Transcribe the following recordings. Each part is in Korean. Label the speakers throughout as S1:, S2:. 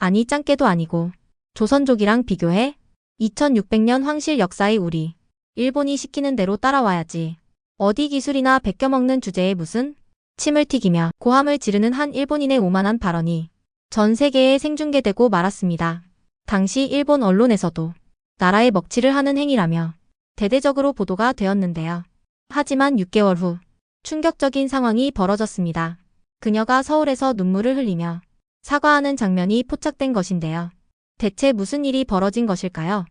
S1: 아니 짱깨도 아니고 조선족이랑 비교해? 2600년 황실 역사의 우리. 일본이 시키는 대로 따라와야지. 어디 기술이나 베껴먹는 주제에 무슨 침을 튀기며 고함을 지르는 한 일본인의 오만한 발언이 전 세계에 생중계되고 말았습니다. 당시 일본 언론에서도 나라의 먹칠을 하는 행위라며 대대적으로 보도가 되었는데요. 하지만 6개월 후 충격적인 상황이 벌어졌습니다. 그녀가 서울에서 눈물을 흘리며 사과하는 장면이 포착된 것인데요. 대체 무슨 일이 벌어진 것일까요?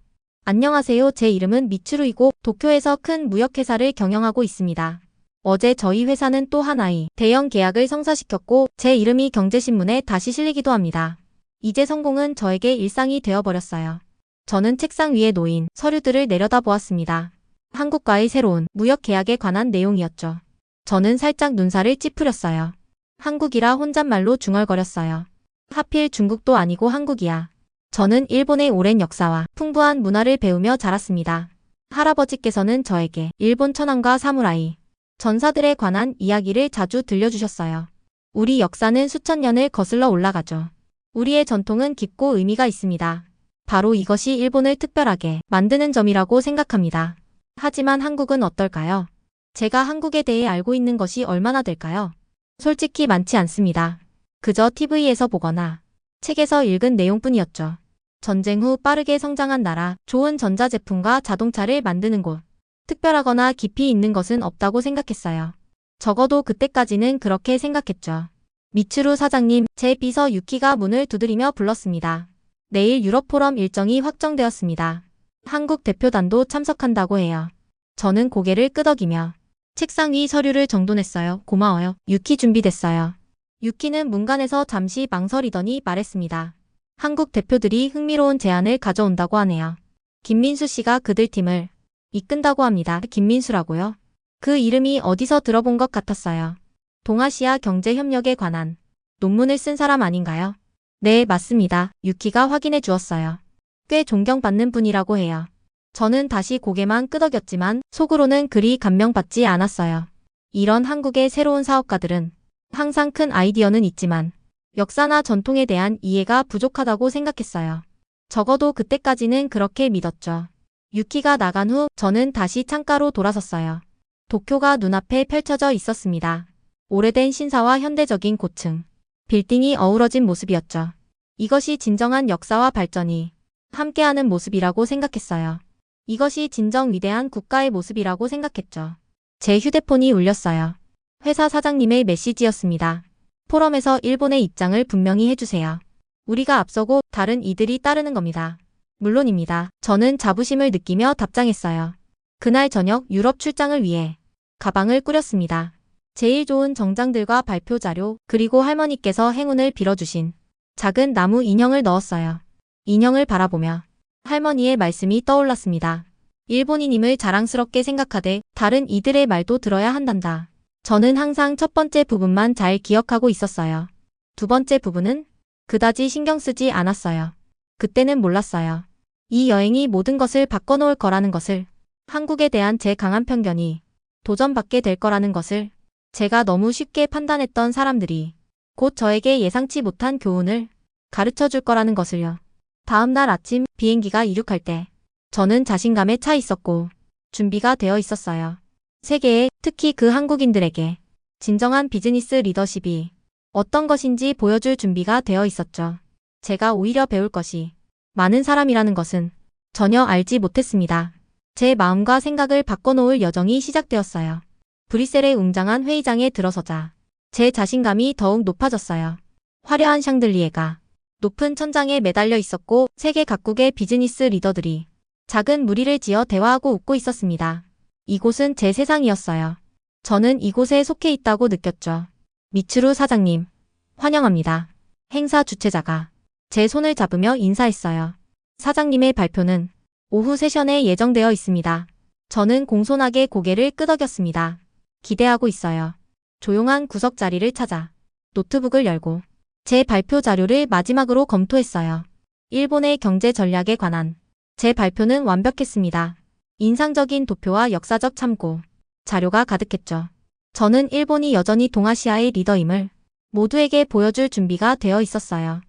S1: 안녕하세요. 제 이름은 미츠루이고 도쿄에서 큰 무역회사를 경영하고 있습니다. 어제 저희 회사는 또 하나의 대형 계약을 성사시켰고 제 이름이 경제신문에 다시 실리기도 합니다. 이제 성공은 저에게 일상이 되어버렸어요. 저는 책상 위에 놓인 서류들을 내려다보았습니다. 한국과의 새로운 무역 계약에 관한 내용이었죠. 저는 살짝 눈살을 찌푸렸어요. 한국이라 혼잣말로 중얼거렸어요. 하필 중국도 아니고 한국이야. 저는 일본의 오랜 역사와 풍부한 문화를 배우며 자랐습니다. 할아버지께서는 저에게 일본 천황과 사무라이, 전사들에 관한 이야기를 자주 들려주셨어요. 우리 역사는 수천 년을 거슬러 올라가죠. 우리의 전통은 깊고 의미가 있습니다. 바로 이것이 일본을 특별하게 만드는 점이라고 생각합니다. 하지만 한국은 어떨까요? 제가 한국에 대해 알고 있는 것이 얼마나 될까요? 솔직히 많지 않습니다. 그저 TV에서 보거나 책에서 읽은 내용뿐이었죠. 전쟁 후 빠르게 성장한 나라, 좋은 전자제품과 자동차를 만드는 곳. 특별하거나 깊이 있는 것은 없다고 생각했어요. 적어도 그때까지는 그렇게 생각했죠. 미츠루 사장님, 제 비서 유키가 문을 두드리며 불렀습니다. 내일 유럽 포럼 일정이 확정되었습니다. 한국 대표단도 참석한다고 해요. 저는 고개를 끄덕이며 책상 위 서류를 정돈했어요. 고마워요. 유키 준비됐어요. 유키는 문간에서 잠시 망설이더니 말했습니다. 한국 대표들이 흥미로운 제안을 가져온다고 하네요. 김민수 씨가 그들 팀을 이끈다고 합니다. 김민수라고요? 그 이름이 어디서 들어본 것 같았어요. 동아시아 경제협력에 관한 논문을 쓴 사람 아닌가요? 네, 맞습니다. 유키가 확인해 주었어요. 꽤 존경받는 분이라고 해요. 저는 다시 고개만 끄덕였지만 속으로는 그리 감명받지 않았어요. 이런 한국의 새로운 사업가들은 항상 큰 아이디어는 있지만 역사나 전통에 대한 이해가 부족하다고 생각했어요. 적어도 그때까지는 그렇게 믿었죠. 유키가 나간 후 저는 다시 창가로 돌아섰어요. 도쿄가 눈앞에 펼쳐져 있었습니다. 오래된 신사와 현대적인 고층, 빌딩이 어우러진 모습이었죠. 이것이 진정한 역사와 발전이 함께하는 모습이라고 생각했어요. 이것이 진정 위대한 국가의 모습이라고 생각했죠. 제 휴대폰이 울렸어요. 회사 사장님의 메시지였습니다. 포럼에서 일본의 입장을 분명히 해주세요. 우리가 앞서고 다른 이들이 따르는 겁니다. 물론입니다. 저는 자부심을 느끼며 답장했어요. 그날 저녁 유럽 출장을 위해 가방을 꾸렸습니다. 제일 좋은 정장들과 발표 자료, 그리고 할머니께서 행운을 빌어주신 작은 나무 인형을 넣었어요. 인형을 바라보며 할머니의 말씀이 떠올랐습니다. 일본인임을 자랑스럽게 생각하되 다른 이들의 말도 들어야 한단다. 저는 항상 첫 번째 부분만 잘 기억하고 있었어요. 두 번째 부분은 그다지 신경 쓰지 않았어요. 그때는 몰랐어요. 이 여행이 모든 것을 바꿔놓을 거라는 것을, 한국에 대한 제 강한 편견이 도전받게 될 거라는 것을, 제가 너무 쉽게 판단했던 사람들이 곧 저에게 예상치 못한 교훈을 가르쳐 줄 거라는 것을요. 다음 날 아침 비행기가 이륙할 때 저는 자신감에 차 있었고 준비가 되어 있었어요. 세계에, 특히 그 한국인들에게 진정한 비즈니스 리더십이 어떤 것인지 보여줄 준비가 되어 있었죠. 제가 오히려 배울 것이 많은 사람이라는 것은 전혀 알지 못했습니다. 제 마음과 생각을 바꿔놓을 여정이 시작되었어요. 브뤼셀의 웅장한 회의장에 들어서자 제 자신감이 더욱 높아졌어요. 화려한 샹들리에가 높은 천장에 매달려 있었고 세계 각국의 비즈니스 리더들이 작은 무리를 지어 대화하고 웃고 있었습니다. 이곳은 제 세상이었어요. 저는 이곳에 속해 있다고 느꼈죠. 미츠루 사장님, 환영합니다. 행사 주최자가 제 손을 잡으며 인사했어요. 사장님의 발표는 오후 세션에 예정되어 있습니다. 저는 공손하게 고개를 끄덕였습니다. 기대하고 있어요. 조용한 구석 자리를 찾아 노트북을 열고 제 발표 자료를 마지막으로 검토했어요. 일본의 경제 전략에 관한 제 발표는 완벽했습니다. 인상적인 도표와 역사적 참고 자료가 가득했죠. 저는 일본이 여전히 동아시아의 리더임을 모두에게 보여줄 준비가 되어 있었어요.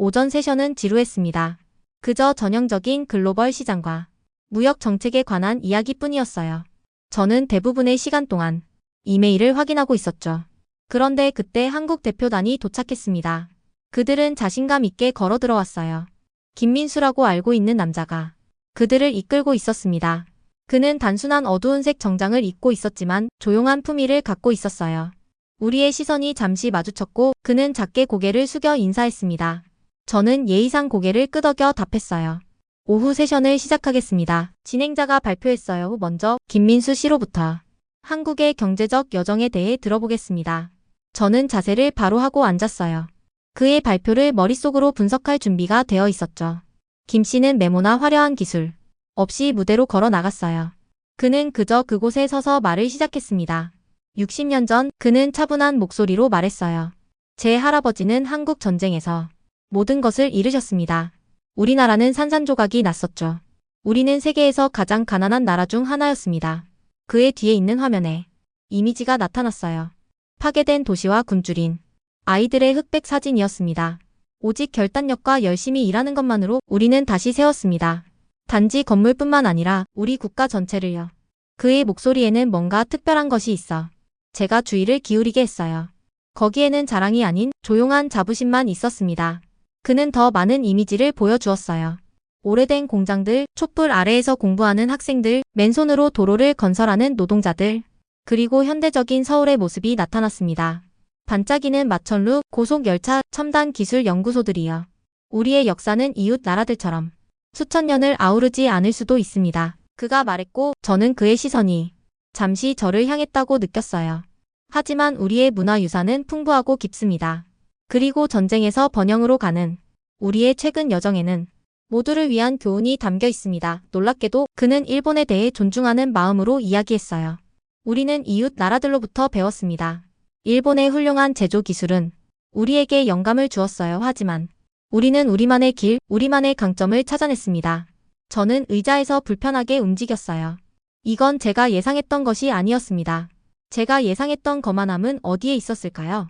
S1: 오전 세션은 지루했습니다. 그저 전형적인 글로벌 시장과 무역 정책에 관한 이야기뿐이었어요. 저는 대부분의 시간 동안 이메일을 확인하고 있었죠. 그런데 그때 한국 대표단이 도착했습니다. 그들은 자신감 있게 걸어 들어왔어요. 김민수라고 알고 있는 남자가 그들을 이끌고 있었습니다. 그는 단순한 어두운 색 정장을 입고 있었지만 조용한 품위를 갖고 있었어요. 우리의 시선이 잠시 마주쳤고 그는 작게 고개를 숙여 인사했습니다. 저는 예의상 고개를 끄덕여 답했어요. 오후 세션을 시작하겠습니다. 진행자가 발표했어요. 먼저 김민수 씨로부터 한국의 경제적 여정에 대해 들어보겠습니다. 저는 자세를 바로 하고 앉았어요. 그의 발표를 머릿속으로 분석할 준비가 되어 있었죠. 김 씨는 메모나 화려한 기술 없이 무대로 걸어 나갔어요. 그는 그저 그곳에 서서 말을 시작했습니다. 60년 전 그는 차분한 목소리로 말했어요. 제 할아버지는 한국 전쟁에서 모든 것을 잃으셨습니다. 우리나라는 산산조각이 났었죠. 우리는 세계에서 가장 가난한 나라 중 하나였습니다. 그의 뒤에 있는 화면에 이미지가 나타났어요. 파괴된 도시와 굶주린 아이들의 흑백 사진이었습니다. 오직 결단력과 열심히 일하는 것만으로 우리는 다시 세웠습니다. 단지 건물뿐만 아니라 우리 국가 전체를요. 그의 목소리에는 뭔가 특별한 것이 있어 제가 주의를 기울이게 했어요. 거기에는 자랑이 아닌 조용한 자부심만 있었습니다. 그는 더 많은 이미지를 보여주었어요. 오래된 공장들, 촛불 아래에서 공부하는 학생들, 맨손으로 도로를 건설하는 노동자들, 그리고 현대적인 서울의 모습이 나타났습니다. 반짝이는 마천루, 고속열차, 첨단 기술 연구소들이요. 우리의 역사는 이웃 나라들처럼 수천 년을 아우르지 않을 수도 있습니다. 그가 말했고 저는 그의 시선이 잠시 저를 향했다고 느꼈어요. 하지만 우리의 문화유산은 풍부하고 깊습니다. 그리고 전쟁에서 번영으로 가는 우리의 최근 여정에는 모두를 위한 교훈이 담겨 있습니다. 놀랍게도 그는 일본에 대해 존중하는 마음으로 이야기했어요. 우리는 이웃 나라들로부터 배웠습니다. 일본의 훌륭한 제조 기술은 우리에게 영감을 주었어요. 하지만 우리는 우리만의 길, 우리만의 강점을 찾아냈습니다. 저는 의자에서 불편하게 움직였어요. 이건 제가 예상했던 것이 아니었습니다. 제가 예상했던 거만함은 어디에 있었을까요?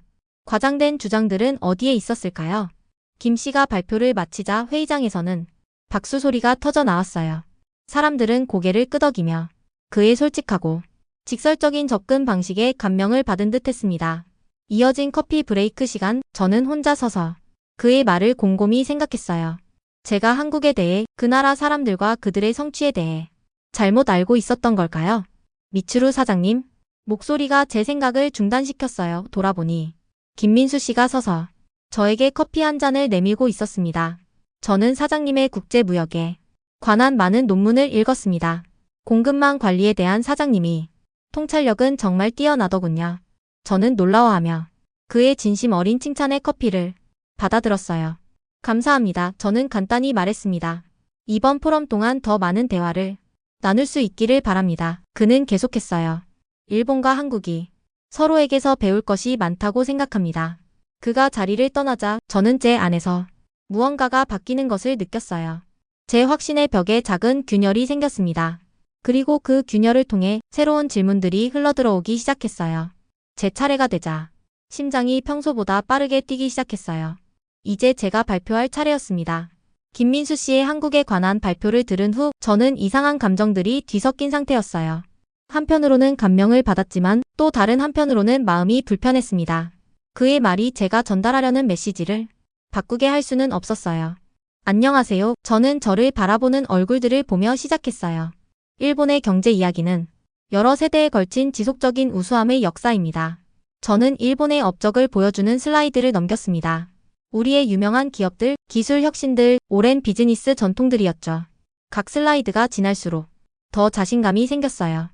S1: 과장된 주장들은 어디에 있었을까요? 김 씨가 발표를 마치자 회의장에서는 박수 소리가 터져 나왔어요. 사람들은 고개를 끄덕이며 그의 솔직하고 직설적인 접근 방식에 감명을 받은 듯 했습니다. 이어진 커피 브레이크 시간, 저는 혼자 서서 그의 말을 곰곰이 생각했어요. 제가 한국에 대해, 그 나라 사람들과 그들의 성취에 대해 잘못 알고 있었던 걸까요? 미츠루 사장님, 목소리가 제 생각을 중단시켰어요. 돌아보니 김민수 씨가 서서 저에게 커피 한 잔을 내밀고 있었습니다. 저는 사장님의 국제무역에 관한 많은 논문을 읽었습니다. 공급망 관리에 대한 사장님이 통찰력은 정말 뛰어나더군요. 저는 놀라워하며 그의 진심 어린 칭찬의 커피를 받아들었어요. 감사합니다. 저는 간단히 말했습니다. 이번 포럼 동안 더 많은 대화를 나눌 수 있기를 바랍니다. 그는 계속했어요. 일본과 한국이 서로에게서 배울 것이 많다고 생각합니다. 그가 자리를 떠나자 저는 제 안에서 무언가가 바뀌는 것을 느꼈어요. 제 확신의 벽에 작은 균열이 생겼습니다. 그리고 그 균열을 통해 새로운 질문들이 흘러들어오기 시작했어요. 제 차례가 되자 심장이 평소보다 빠르게 뛰기 시작했어요. 이제 제가 발표할 차례였습니다. 김민수 씨의 한국에 관한 발표를 들은 후 저는 이상한 감정들이 뒤섞인 상태였어요. 한편으로는 감명을 받았지만 또 다른 한편으로는 마음이 불편했습니다. 그의 말이 제가 전달하려는 메시지를 바꾸게 할 수는 없었어요. 안녕하세요. 저는 저를 바라보는 얼굴들을 보며 시작했어요. 일본의 경제 이야기는 여러 세대에 걸친 지속적인 우수함의 역사입니다. 저는 일본의 업적을 보여주는 슬라이드를 넘겼습니다. 우리의 유명한 기업들, 기술 혁신들, 오랜 비즈니스 전통들이었죠. 각 슬라이드가 지날수록 더 자신감이 생겼어요.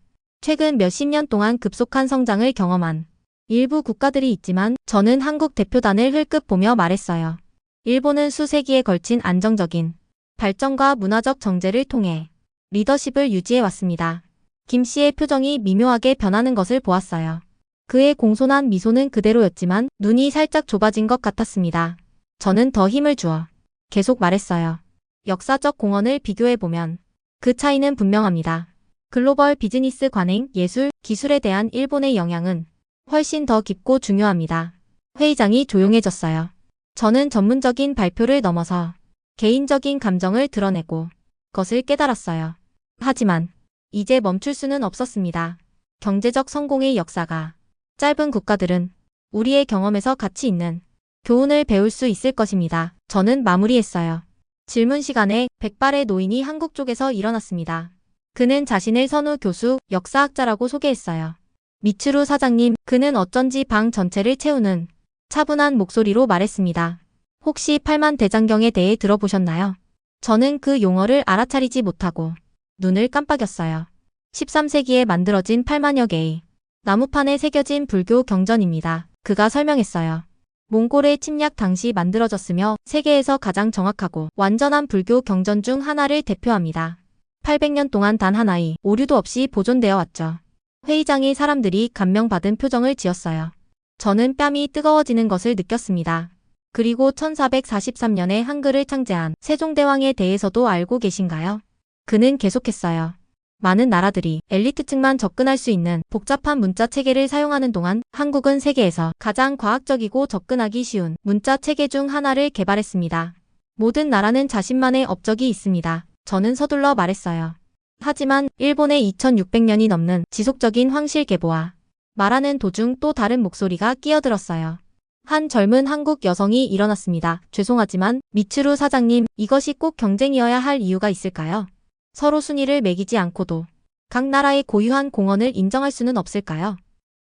S1: 최근 몇십 년 동안 급속한 성장을 경험한 일부 국가들이 있지만 저는 한국 대표단을 흘끗 보며 말했어요. 일본은 수세기에 걸친 안정적인 발전과 문화적 정제를 통해 리더십을 유지해왔습니다. 김 씨의 표정이 미묘하게 변하는 것을 보았어요. 그의 공손한 미소는 그대로였지만 눈이 살짝 좁아진 것 같았습니다. 저는 더 힘을 주어 계속 말했어요. 역사적 공헌을 비교해보면 그 차이는 분명합니다. 글로벌 비즈니스 관행, 예술, 기술에 대한 일본의 영향은 훨씬 더 깊고 중요합니다. 회의장이 조용해졌어요. 저는 전문적인 발표를 넘어서 개인적인 감정을 드러내고 것을 깨달았어요. 하지만 이제 멈출 수는 없었습니다. 경제적 성공의 역사가 짧은 국가들은 우리의 경험에서 가치 있는 교훈을 배울 수 있을 것입니다. 저는 마무리했어요. 질문 시간에 백발의 노인이 한국 쪽에서 일어났습니다. 그는 자신을 선우 교수, 역사학자라고 소개했어요. 미츠루 사장님, 그는 어쩐지 방 전체를 채우는 차분한 목소리로 말했습니다. 혹시 팔만 대장경에 대해 들어보셨나요? 저는 그 용어를 알아차리지 못하고 눈을 깜빡였어요. 13세기에 만들어진 8만여 개의 나무판에 새겨진 불교 경전입니다. 그가 설명했어요. 몽골의 침략 당시 만들어졌으며 세계에서 가장 정확하고 완전한 불교 경전 중 하나를 대표합니다. 800년 동안 단 하나의 오류도 없이 보존되어 왔죠. 회의장의 사람들이 감명받은 표정을 지었어요. 저는 뺨이 뜨거워지는 것을 느꼈습니다. 그리고 1443년에 한글을 창제한 세종대왕에 대해서도 알고 계신가요? 그는 계속했어요. 많은 나라들이 엘리트층만 접근할 수 있는 복잡한 문자 체계를 사용하는 동안 한국은 세계에서 가장 과학적이고 접근하기 쉬운 문자 체계 중 하나를 개발했습니다. 모든 나라는 자신만의 업적이 있습니다. 저는 서둘러 말했어요. 하지만 일본의 2600년이 넘는 지속적인 황실 계보와 말하는 도중 또 다른 목소리가 끼어들었어요. 한 젊은 한국 여성이 일어났습니다. 죄송하지만 미츠루 사장님, 이것이 꼭 경쟁이어야 할 이유가 있을까요? 서로 순위를 매기지 않고도 각 나라의 고유한 공헌을 인정할 수는 없을까요?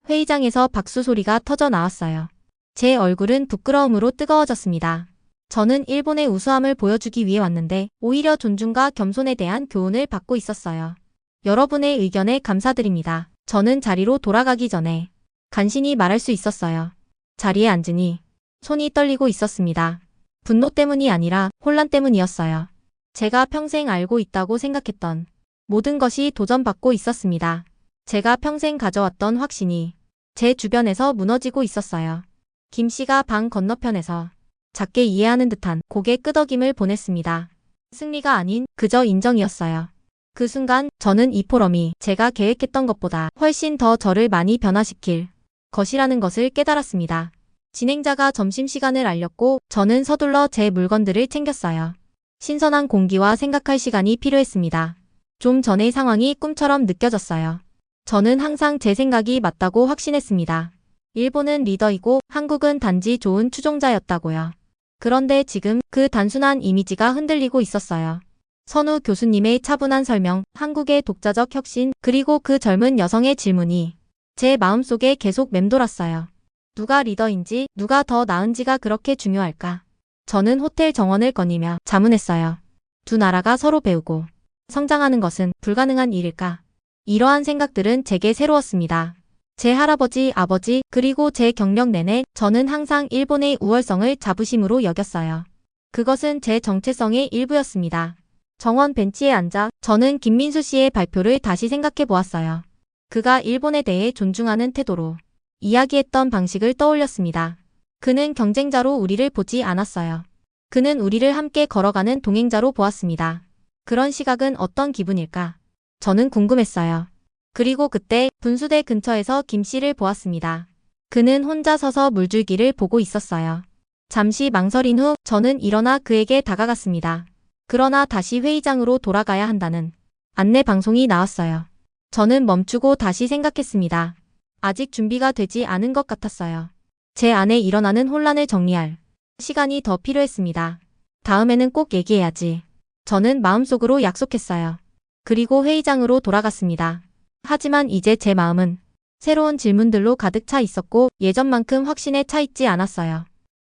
S1: 회의장에서 박수 소리가 터져 나왔어요. 제 얼굴은 부끄러움으로 뜨거워졌습니다. 저는 일본의 우수함을 보여주기 위해 왔는데 오히려 존중과 겸손에 대한 교훈을 받고 있었어요. 여러분의 의견에 감사드립니다. 저는 자리로 돌아가기 전에 간신히 말할 수 있었어요. 자리에 앉으니 손이 떨리고 있었습니다. 분노 때문이 아니라 혼란 때문이었어요. 제가 평생 알고 있다고 생각했던 모든 것이 도전받고 있었습니다. 제가 평생 가져왔던 확신이 제 주변에서 무너지고 있었어요. 김 씨가 방 건너편에서 작게 이해하는 듯한 고개 끄덕임을 보냈습니다. 승리가 아닌 그저 인정이었어요. 그 순간 저는 이 포럼이 제가 계획했던 것보다 훨씬 더 저를 많이 변화시킬 것이라는 것을 깨달았습니다. 진행자가 점심시간을 알렸고 저는 서둘러 제 물건들을 챙겼어요. 신선한 공기와 생각할 시간이 필요했습니다. 좀 전의 상황이 꿈처럼 느껴졌어요. 저는 항상 제 생각이 맞다고 확신했습니다. 일본은 리더이고 한국은 단지 좋은 추종자였다고요. 그런데 지금 그 단순한 이미지가 흔들리고 있었어요. 선우 교수님의 차분한 설명, 한국의 독자적 혁신, 그리고 그 젊은 여성의 질문이 제 마음속에 계속 맴돌았어요. 누가 리더인지, 누가 더 나은지가 그렇게 중요할까? 저는 호텔 정원을 거니며 자문했어요. 두 나라가 서로 배우고 성장하는 것은 불가능한 일일까? 이러한 생각들은 제게 새로웠습니다. 제 할아버지, 아버지, 그리고 제 경력 내내 저는 항상 일본의 우월성을 자부심으로 여겼어요. 그것은 제 정체성의 일부였습니다. 정원 벤치에 앉아 저는 김민수 씨의 발표를 다시 생각해 보았어요. 그가 일본에 대해 존중하는 태도로 이야기했던 방식을 떠올렸습니다. 그는 경쟁자로 우리를 보지 않았어요. 그는 우리를 함께 걸어가는 동행자로 보았습니다. 그런 시각은 어떤 기분일까? 저는 궁금했어요. 그리고 그때 분수대 근처에서 김 씨를 보았습니다. 그는 혼자 서서 물줄기를 보고 있었어요. 잠시 망설인 후 저는 일어나 그에게 다가갔습니다. 그러나 다시 회의장으로 돌아가야 한다는 안내 방송이 나왔어요. 저는 멈추고 다시 생각했습니다. 아직 준비가 되지 않은 것 같았어요. 제 안에 일어나는 혼란을 정리할 시간이 더 필요했습니다. 다음에는 꼭 얘기해야지. 저는 마음속으로 약속했어요. 그리고 회의장으로 돌아갔습니다. 하지만 이제 제 마음은 새로운 질문들로 가득 차 있었고 예전만큼 확신에 차 있지 않았어요.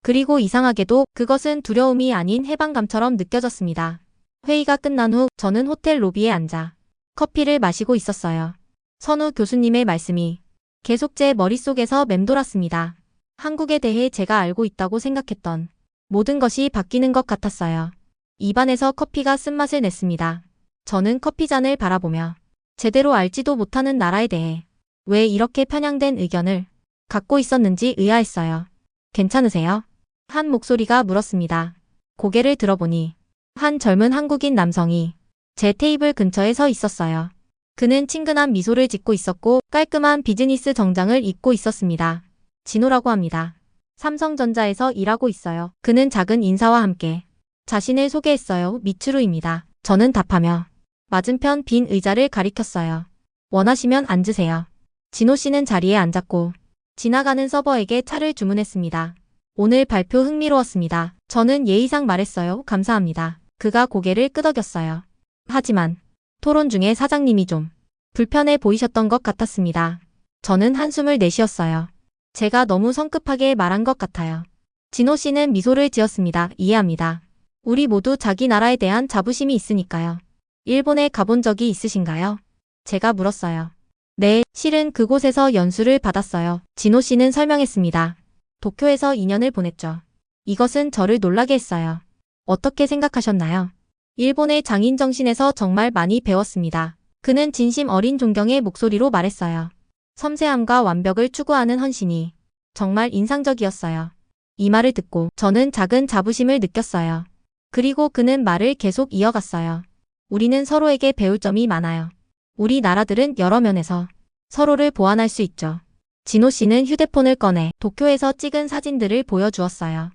S1: 그리고 이상하게도 그것은 두려움이 아닌 해방감처럼 느껴졌습니다. 회의가 끝난 후 저는 호텔 로비에 앉아 커피를 마시고 있었어요. 선우 교수님의 말씀이 계속 제 머릿속에서 맴돌았습니다. 한국에 대해 제가 알고 있다고 생각했던 모든 것이 바뀌는 것 같았어요. 입안에서 커피가 쓴맛을 냈습니다. 저는 커피잔을 바라보며 제대로 알지도 못하는 나라에 대해 왜 이렇게 편향된 의견을 갖고 있었는지 의아했어요. 괜찮으세요? 한 목소리가 물었습니다. 고개를 들어보니 한 젊은 한국인 남성이 제 테이블 근처에 서 있었어요. 그는 친근한 미소를 짓고 있었고 깔끔한 비즈니스 정장을 입고 있었습니다. 진호라고 합니다. 삼성전자에서 일하고 있어요. 그는 작은 인사와 함께 자신을 소개했어요. 미츠루입니다. 저는 답하며 맞은편 빈 의자를 가리켰어요. 원하시면 앉으세요. 진호 씨는 자리에 앉았고 지나가는 서버에게 차를 주문했습니다. 오늘 발표 흥미로웠습니다. 저는 예의상 말했어요. 감사합니다. 그가 고개를 끄덕였어요. 하지만 토론 중에 사장님이 좀 불편해 보이셨던 것 같았습니다. 저는 한숨을 내쉬었어요. 제가 너무 성급하게 말한 것 같아요. 진호 씨는 미소를 지었습니다. 이해합니다. 우리 모두 자기 나라에 대한 자부심이 있으니까요. 일본에 가본 적이 있으신가요? 제가 물었어요. 네, 실은 그곳에서 연수를 받았어요. 진호 씨는 설명했습니다. 도쿄에서 2년을 보냈죠. 이것은 저를 놀라게 했어요. 어떻게 생각하셨나요? 일본의 장인 정신에서 정말 많이 배웠습니다. 그는 진심 어린 존경의 목소리로 말했어요. 섬세함과 완벽을 추구하는 헌신이 정말 인상적이었어요. 이 말을 듣고 저는 작은 자부심을 느꼈어요. 그리고 그는 말을 계속 이어갔어요. 우리는 서로에게 배울 점이 많아요. 우리 나라들은 여러 면에서 서로를 보완할 수 있죠. 진호 씨는 휴대폰을 꺼내 도쿄에서 찍은 사진들을 보여주었어요.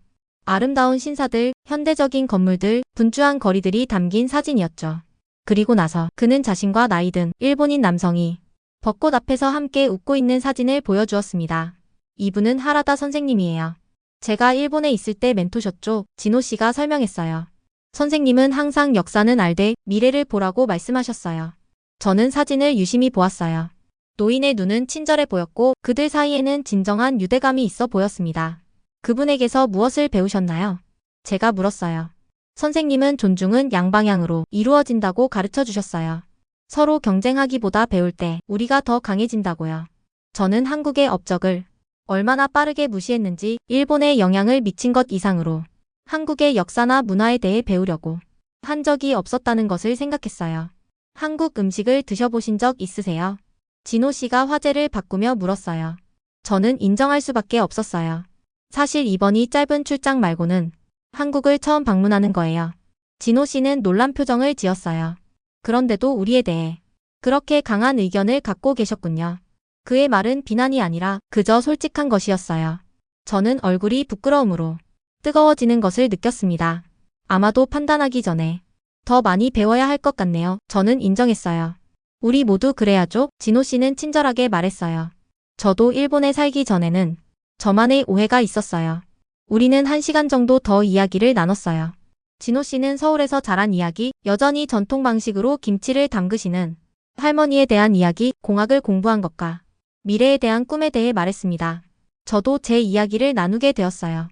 S1: 아름다운 신사들, 현대적인 건물들, 분주한 거리들이 담긴 사진이었죠. 그리고 나서 그는 자신과 나이 든 일본인 남성이 벚꽃 앞에서 함께 웃고 있는 사진을 보여주었습니다. 이분은 하라다 선생님이에요. 제가 일본에 있을 때 멘토셨죠. 진호 씨가 설명했어요. 선생님은 항상 역사는 알되 미래를 보라고 말씀하셨어요. 저는 사진을 유심히 보았어요. 노인의 눈은 친절해 보였고 그들 사이에는 진정한 유대감이 있어 보였습니다. 그분에게서 무엇을 배우셨나요? 제가 물었어요. 선생님은 존중은 양방향으로 이루어진다고 가르쳐 주셨어요. 서로 경쟁하기보다 배울 때 우리가 더 강해진다고요. 저는 한국의 업적을 얼마나 빠르게 무시했는지 일본에 영향을 미친 것 이상으로 한국의 역사나 문화에 대해 배우려고 한 적이 없었다는 것을 생각했어요. 한국 음식을 드셔보신 적 있으세요? 진호 씨가 화제를 바꾸며 물었어요. 저는 인정할 수밖에 없었어요. 사실 이번이 짧은 출장 말고는 한국을 처음 방문하는 거예요. 진호 씨는 놀란 표정을 지었어요. 그런데도 우리에 대해 그렇게 강한 의견을 갖고 계셨군요. 그의 말은 비난이 아니라 그저 솔직한 것이었어요. 저는 얼굴이 부끄러움으로 뜨거워지는 것을 느꼈습니다. 아마도 판단하기 전에 더 많이 배워야 할 것 같네요. 저는 인정했어요. 우리 모두 그래야죠. 진호 씨는 친절하게 말했어요. 저도 일본에 살기 전에는 저만의 오해가 있었어요. 우리는 1시간 정도 더 이야기를 나눴어요. 진호 씨는 서울에서 자란 이야기, 여전히 전통 방식으로 김치를 담그시는 할머니에 대한 이야기, 공학을 공부한 것과 미래에 대한 꿈에 대해 말했습니다. 저도 제 이야기를 나누게 되었어요.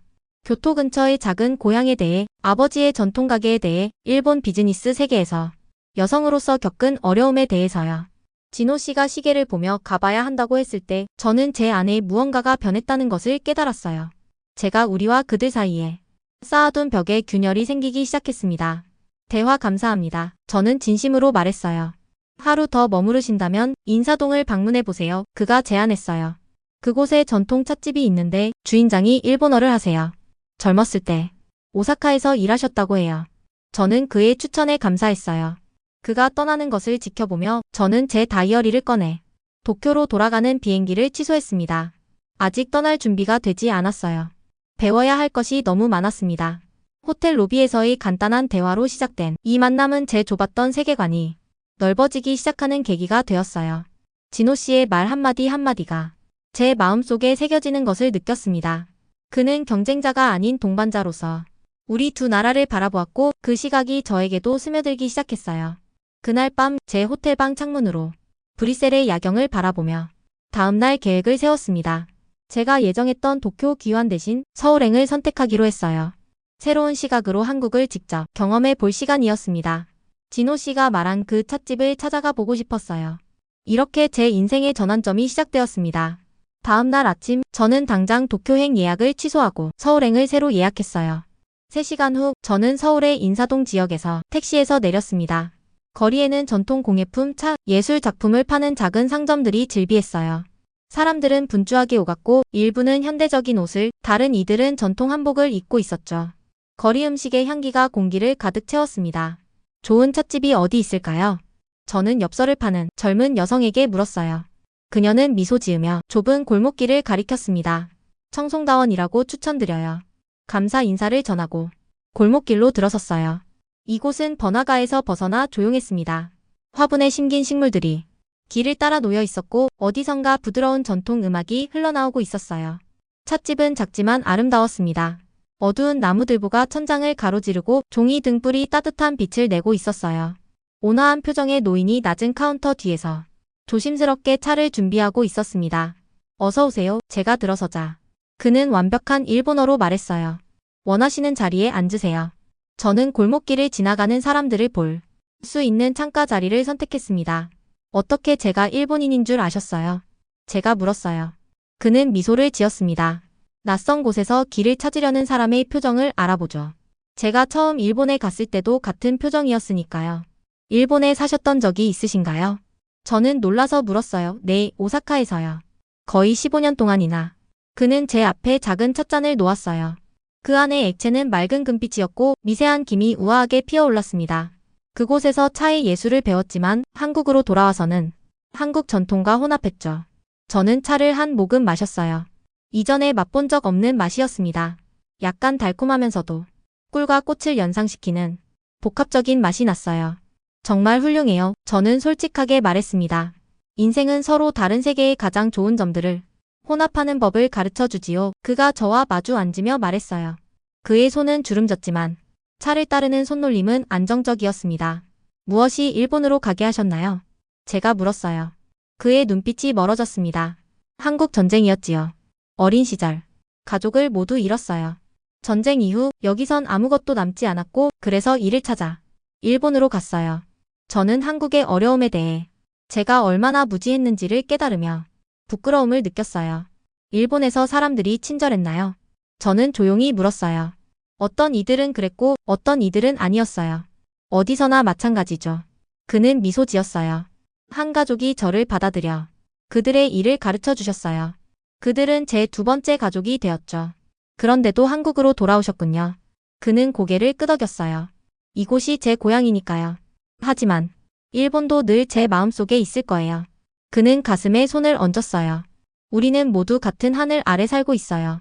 S1: 교토 근처의 작은 고향에 대해, 아버지의 전통 가게에 대해, 일본 비즈니스 세계에서 여성으로서 겪은 어려움에 대해서요. 진호 씨가 시계를 보며 가봐야 한다고 했을 때 저는 제 안에 무언가가 변했다는 것을 깨달았어요. 제가 우리와 그들 사이에 쌓아둔 벽에 균열이 생기기 시작했습니다. 대화 감사합니다. 저는 진심으로 말했어요. 하루 더 머무르신다면 인사동을 방문해보세요. 그가 제안했어요. 그곳에 전통 찻집이 있는데 주인장이 일본어를 하세요. 젊었을 때 오사카에서 일하셨다고 해요. 저는 그의 추천에 감사했어요. 그가 떠나는 것을 지켜보며 저는 제 다이어리를 꺼내 도쿄로 돌아가는 비행기를 취소했습니다. 아직 떠날 준비가 되지 않았어요. 배워야 할 것이 너무 많았습니다. 호텔 로비에서의 간단한 대화로 시작된 이 만남은 제 좁았던 세계관이 넓어지기 시작하는 계기가 되었어요. 진호 씨의 말 한마디 한마디가 제 마음속에 새겨지는 것을 느꼈습니다. 그는 경쟁자가 아닌 동반자로서 우리 두 나라를 바라보았고 그 시각이 저에게도 스며들기 시작했어요. 그날 밤 제 호텔방 창문으로 브뤼셀의 야경을 바라보며 다음날 계획을 세웠습니다. 제가 예정했던 도쿄 귀환 대신 서울행을 선택하기로 했어요. 새로운 시각으로 한국을 직접 경험해 볼 시간이었습니다. 진호 씨가 말한 그 찻집을 찾아가 보고 싶었어요. 이렇게 제 인생의 전환점이 시작되었습니다. 다음 날 아침 저는 당장 도쿄행 예약을 취소하고 서울행을 새로 예약했어요. 3시간 후 저는 서울의 인사동 지역에서 택시에서 내렸습니다. 거리에는 전통 공예품, 차, 예술 작품을 파는 작은 상점들이 즐비했어요. 사람들은 분주하게 오갔고 일부는 현대적인 옷을, 다른 이들은 전통 한복을 입고 있었죠. 거리 음식의 향기가 공기를 가득 채웠습니다. 좋은 찻집이 어디 있을까요? 저는 엽서를 파는 젊은 여성에게 물었어요. 그녀는 미소 지으며 좁은 골목길을 가리켰습니다. 청송다원이라고 추천드려요. 감사 인사를 전하고 골목길로 들어섰어요. 이곳은 번화가에서 벗어나 조용했습니다. 화분에 심긴 식물들이 길을 따라 놓여 있었고 어디선가 부드러운 전통 음악이 흘러나오고 있었어요. 찻집은 작지만 아름다웠습니다. 어두운 나무들보가 천장을 가로지르고 종이 등불이 따뜻한 빛을 내고 있었어요. 온화한 표정의 노인이 낮은 카운터 뒤에서 조심스럽게 차를 준비하고 있었습니다. 어서 오세요. 제가 들어서자 그는 완벽한 일본어로 말했어요. 원하시는 자리에 앉으세요. 저는 골목길을 지나가는 사람들을 볼 수 있는 창가 자리를 선택했습니다. 어떻게 제가 일본인인 줄 아셨어요? 제가 물었어요. 그는 미소를 지었습니다. 낯선 곳에서 길을 찾으려는 사람의 표정을 알아보죠. 제가 처음 일본에 갔을 때도 같은 표정이었으니까요. 일본에 사셨던 적이 있으신가요? 저는 놀라서 물었어요. 네, 오사카에서요. 거의 15년 동안이나. 그는 제 앞에 작은 찻잔을 놓았어요. 그 안에 액체는 맑은 금빛이었고 미세한 김이 우아하게 피어올랐습니다. 그곳에서 차의 예술을 배웠지만 한국으로 돌아와서는 한국 전통과 혼합했죠. 저는 차를 한 모금 마셨어요. 이전에 맛본 적 없는 맛이었습니다. 약간 달콤하면서도 꿀과 꽃을 연상시키는 복합적인 맛이 났어요. 정말 훌륭해요. 저는 솔직하게 말했습니다. 인생은 서로 다른 세계의 가장 좋은 점들을 혼합하는 법을 가르쳐 주지요. 그가 저와 마주 앉으며 말했어요. 그의 손은 주름졌지만 차를 따르는 손놀림은 안정적이었습니다. 무엇이 일본으로 가게 하셨나요? 제가 물었어요. 그의 눈빛이 멀어졌습니다. 한국 전쟁이었지요. 어린 시절, 가족을 모두 잃었어요. 전쟁 이후 여기선 아무것도 남지 않았고 그래서 일을 찾아 일본으로 갔어요. 저는 한국의 어려움에 대해 제가 얼마나 무지했는지를 깨달으며 부끄러움을 느꼈어요. 일본에서 사람들이 친절했나요? 저는 조용히 물었어요. 어떤 이들은 그랬고 어떤 이들은 아니었어요. 어디서나 마찬가지죠. 그는 미소 지었어요. 한 가족이 저를 받아들여 그들의 일을 가르쳐 주셨어요. 그들은 제 두 번째 가족이 되었죠. 그런데도 한국으로 돌아오셨군요. 그는 고개를 끄덕였어요. 이곳이 제 고향이니까요. 하지만 일본도 늘 제 마음속에 있을 거예요. 그는 가슴에 손을 얹었어요. 우리는 모두 같은 하늘 아래 살고 있어요.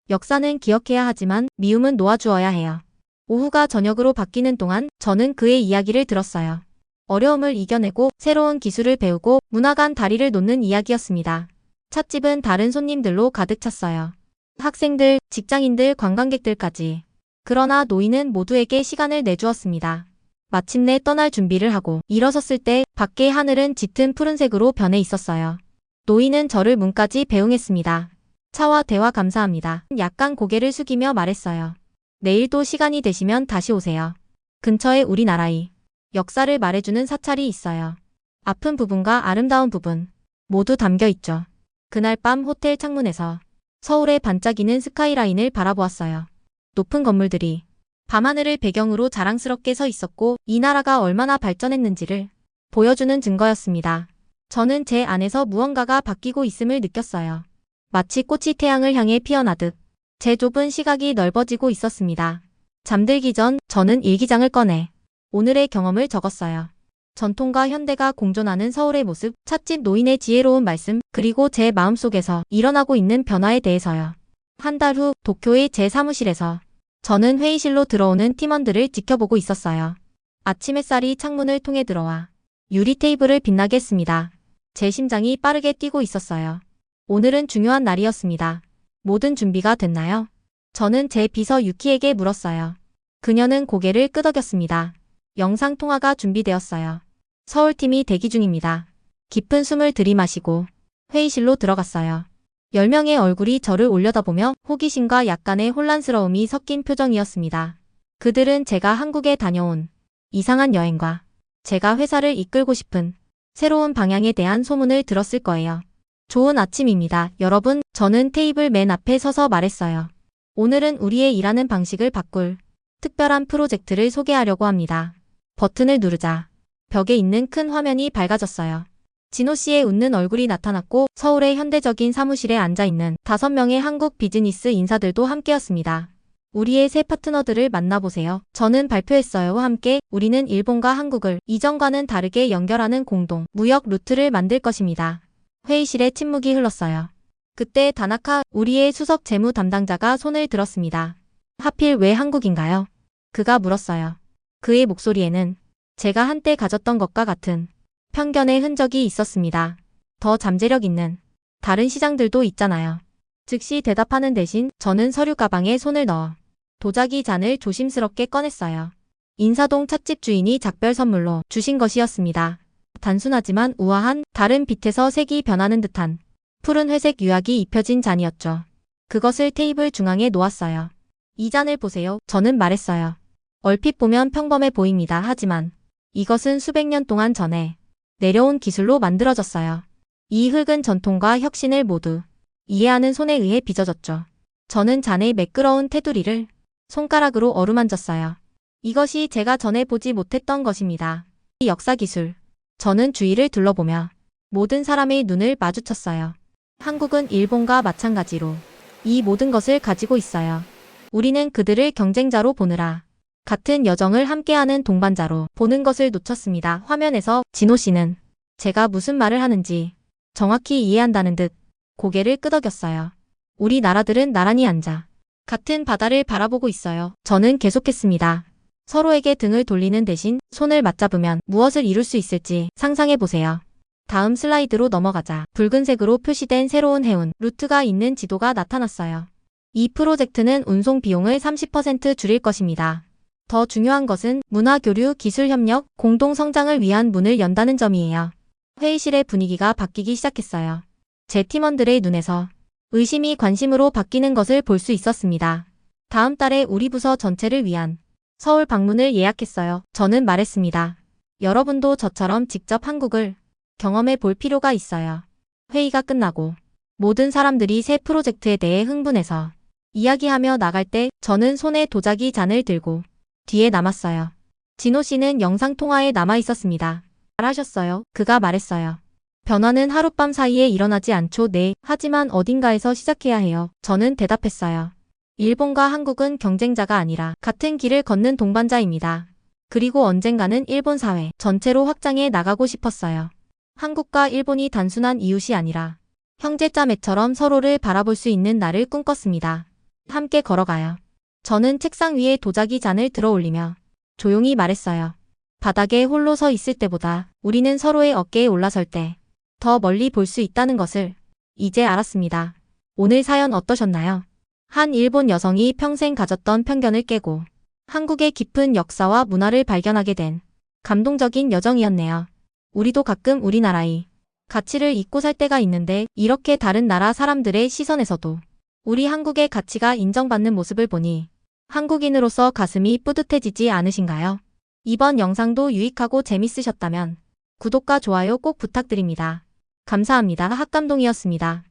S1: 역사는 기억해야 하지만 미움은 놓아주어야 해요. 오후가 저녁으로 바뀌는 동안 저는 그의 이야기를 들었어요. 어려움을 이겨내고 새로운 기술을 배우고 문화 간 다리를 놓는 이야기였습니다. 찻집은 다른 손님들로 가득 찼어요. 학생들, 직장인들, 관광객들까지. 그러나 노인은 모두에게 시간을 내주었습니다. 마침내 떠날 준비를 하고 일어섰을 때 밖의 하늘은 짙은 푸른색으로 변해 있었어요. 노인은 저를 문까지 배웅했습니다. 차와 대화 감사합니다. 약간 고개를 숙이며 말했어요. 내일 또 시간이 되시면 다시 오세요. 근처에 우리나라의 역사를 말해주는 사찰이 있어요. 아픈 부분과 아름다운 부분 모두 담겨 있죠. 그날 밤 호텔 창문에서 서울의 반짝이는 스카이라인을 바라보았어요. 높은 건물들이 밤하늘을 배경으로 자랑스럽게 서 있었고 이 나라가 얼마나 발전했는지를 보여주는 증거였습니다. 저는 제 안에서 무언가가 바뀌고 있음을 느꼈어요. 마치 꽃이 태양을 향해 피어나듯 제 좁은 시각이 넓어지고 있었습니다. 잠들기 전 저는 일기장을 꺼내 오늘의 경험을 적었어요. 전통과 현대가 공존하는 서울의 모습, 찻집 노인의 지혜로운 말씀, 그리고 제 마음속에서 일어나고 있는 변화에 대해서요. 한 달 후 도쿄의 제 사무실에서 저는 회의실로 들어오는 팀원들을 지켜보고 있었어요. 아침 햇살이 창문을 통해 들어와 유리 테이블을 빛나게 했습니다. 제 심장이 빠르게 뛰고 있었어요. 오늘은 중요한 날이었습니다. 모든 준비가 됐나요? 저는 제 비서 유키에게 물었어요. 그녀는 고개를 끄덕였습니다. 영상통화가 준비되었어요. 서울팀이 대기 중입니다. 깊은 숨을 들이마시고 회의실로 들어갔어요. 10명의 얼굴이 저를 올려다보며 호기심과 약간의 혼란스러움이 섞인 표정이었습니다. 그들은 제가 한국에 다녀온 이상한 여행과 제가 회사를 이끌고 싶은 새로운 방향에 대한 소문을 들었을 거예요. 좋은 아침입니다, 여러분. 저는 테이블 맨 앞에 서서 말했어요. 오늘은 우리의 일하는 방식을 바꿀 특별한 프로젝트를 소개하려고 합니다. 버튼을 누르자 벽에 있는 큰 화면이 밝아졌어요. 진호 씨의 웃는 얼굴이 나타났고 서울의 현대적인 사무실에 앉아있는 5명의 한국 비즈니스 인사들도 함께였습니다. 우리의 새 파트너들을 만나보세요. 저는 발표했어요. 함께 우리는 일본과 한국을 이전과는 다르게 연결하는 공동 무역 루트를 만들 것입니다. 회의실에 침묵이 흘렀어요. 그때 다나카 우리의 수석 재무 담당자가 손을 들었습니다. 하필 왜 한국인가요? 그가 물었어요. 그의 목소리에는 제가 한때 가졌던 것과 같은 편견의 흔적이 있었습니다. 더 잠재력 있는 다른 시장들도 있잖아요. 즉시 대답하는 대신 저는 서류 가방에 손을 넣어 도자기 잔을 조심스럽게 꺼냈어요. 인사동 찻집 주인이 작별 선물로 주신 것이었습니다. 단순하지만 우아한 다른 빛에서 색이 변하는 듯한 푸른 회색 유약이 입혀진 잔이었죠. 그것을 테이블 중앙에 놓았어요. 이 잔을 보세요. 저는 말했어요. 얼핏 보면 평범해 보입니다. 하지만 이것은 수백 년 동안 전에 내려온 기술로 만들어졌어요. 이 흙은 전통과 혁신을 모두 이해하는 손에 의해 빚어졌죠. 저는 잔의 매끄러운 테두리를 손가락으로 어루만졌어요. 이것이 제가 전에 보지 못했던 것입니다. 이 역사 기술. 저는 주위를 둘러보며 모든 사람의 눈을 마주쳤어요. 한국은 일본과 마찬가지로 이 모든 것을 가지고 있어요. 우리는 그들을 경쟁자로 보느라 같은 여정을 함께하는 동반자로 보는 것을 놓쳤습니다. 화면에서 진호 씨는 제가 무슨 말을 하는지 정확히 이해한다는 듯 고개를 끄덕였어요. 우리 나라들은 나란히 앉아 같은 바다를 바라보고 있어요. 저는 계속했습니다. 서로에게 등을 돌리는 대신 손을 맞잡으면 무엇을 이룰 수 있을지 상상해보세요. 다음 슬라이드로 넘어가자 붉은색으로 표시된 새로운 해운 루트가 있는 지도가 나타났어요. 이 프로젝트는 운송 비용을 30% 줄일 것입니다. 더 중요한 것은 문화 교류, 기술 협력, 공동 성장을 위한 문을 연다는 점이에요. 회의실의 분위기가 바뀌기 시작했어요. 제 팀원들의 눈에서 의심이 관심으로 바뀌는 것을 볼 수 있었습니다. 다음 달에 우리 부서 전체를 위한 서울 방문을 예약했어요. 저는 말했습니다. 여러분도 저처럼 직접 한국을 경험해 볼 필요가 있어요. 회의가 끝나고 모든 사람들이 새 프로젝트에 대해 흥분해서 이야기하며 나갈 때 저는 손에 도자기 잔을 들고 뒤에 남았어요. 진호 씨는 영상통화에 남아 있었습니다. 잘하셨어요. 그가 말했어요. 변화는 하룻밤 사이에 일어나지 않죠. 네. 하지만 어딘가에서 시작해야 해요. 저는 대답했어요. 일본과 한국은 경쟁자가 아니라 같은 길을 걷는 동반자입니다. 그리고 언젠가는 일본 사회 전체로 확장해 나가고 싶었어요. 한국과 일본이 단순한 이웃이 아니라 형제자매처럼 서로를 바라볼 수 있는 날을 꿈꿨습니다. 함께 걸어가요. 저는 책상 위에 도자기 잔을 들어 올리며 조용히 말했어요. 바닥에 홀로 서 있을 때보다 우리는 서로의 어깨에 올라설 때 더 멀리 볼 수 있다는 것을 이제 알았습니다. 오늘 사연 어떠셨나요? 한 일본 여성이 평생 가졌던 편견을 깨고 한국의 깊은 역사와 문화를 발견하게 된 감동적인 여정이었네요. 우리도 가끔 우리나라의 가치를 잊고 살 때가 있는데 이렇게 다른 나라 사람들의 시선에서도 우리 한국의 가치가 인정받는 모습을 보니 한국인으로서 가슴이 뿌듯해지지 않으신가요? 이번 영상도 유익하고 재밌으셨다면 구독과 좋아요 꼭 부탁드립니다. 감사합니다. 학감동이었습니다.